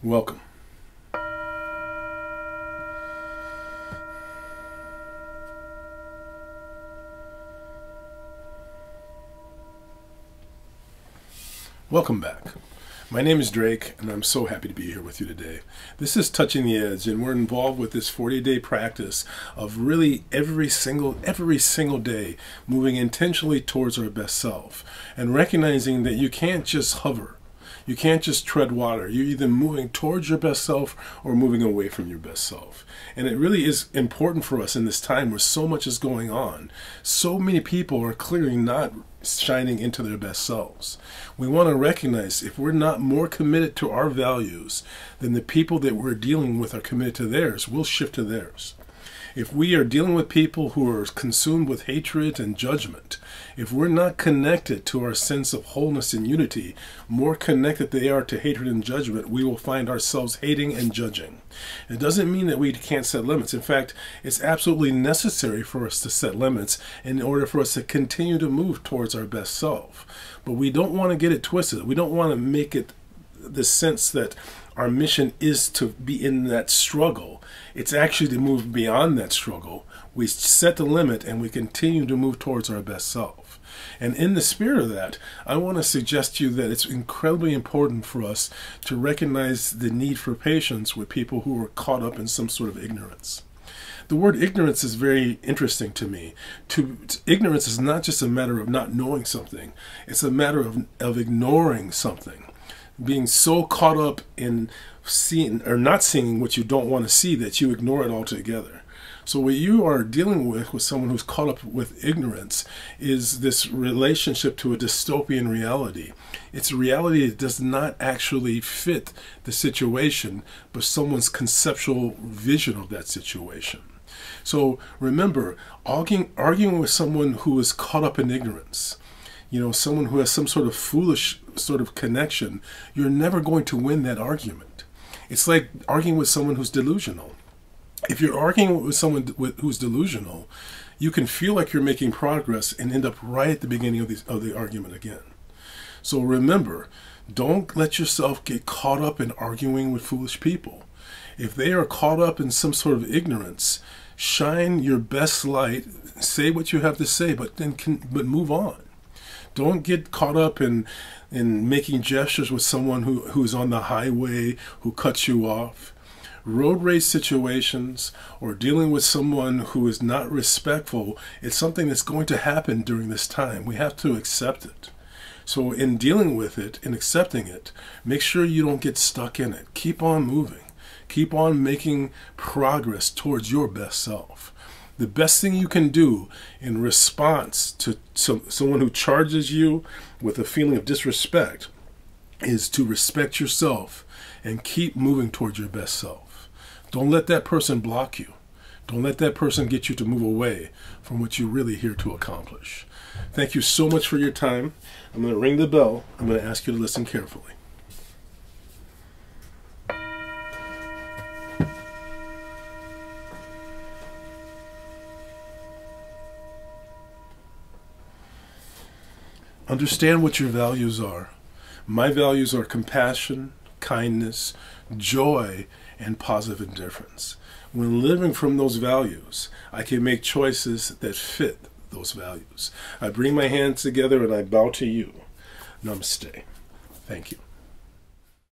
Welcome. Welcome back. My name is Drake, and I'm so happy to be here with you today. This is Touching the Edge, and we're involved with this 40-day practice of really every single day moving intentionally towards our best self and recognizing that you can't just hover. You can't just tread water. You're either moving towards your best self or moving away from your best self. And it really is important for us in this time where so much is going on. So many people are clearly not shining into their best selves. We want to recognize if we're not more committed to our values than the people that we're dealing with are committed to theirs, we'll shift to theirs. If we are dealing with people who are consumed with hatred and judgment, if we're not connected to our sense of wholeness and unity, more connected they are to hatred and judgment, we will find ourselves hating and judging. It doesn't mean that we can't set limits. In fact, it's absolutely necessary for us to set limits in order for us to continue to move towards our best self. But we don't want to get it twisted. We don't want to make it the sense that our mission is to be in that struggle. It's actually to move beyond that struggle. We set the limit and we continue to move towards our best self. And in the spirit of that, I want to suggest to you that it's incredibly important for us to recognize the need for patience with people who are caught up in some sort of ignorance. The word ignorance is very interesting to me. Ignorance is not just a matter of not knowing something. It's a matter of ignoring something. Being so caught up in seeing or not seeing what you don't want to see that you ignore it altogether. So what you are dealing with someone who's caught up with ignorance is this relationship to a dystopian reality. It's a reality that does not actually fit the situation, but someone's conceptual vision of that situation. So remember, arguing with someone who is caught up in ignorance, someone who has some sort of foolish sort of connection, you're never going to win that argument. It's like arguing with someone who's delusional. If you're arguing with someone who's delusional, you can feel like you're making progress and end up right at the beginning of the argument again. So remember, don't let yourself get caught up in arguing with foolish people. If they are caught up in some sort of ignorance, shine your best light, say what you have to say, but move on. Don't get caught up in making gestures with someone who's on the highway, who cuts you off. Road rage situations or dealing with someone who is not respectful, it's something that's going to happen during this time. We have to accept it. So in dealing with it and accepting it, make sure you don't get stuck in it. Keep on moving. Keep on making progress towards your best self. The best thing you can do in response to someone who charges you with a feeling of disrespect is to respect yourself and keep moving towards your best self. Don't let that person block you. Don't let that person get you to move away from what you're really here to accomplish. Thank you so much for your time. I'm going to ring the bell. I'm going to ask you to listen carefully. Understand what your values are. My values are compassion, kindness, joy, and positive indifference. When living from those values, I can make choices that fit those values. I bring my hands together and I bow to you. Namaste. Thank you.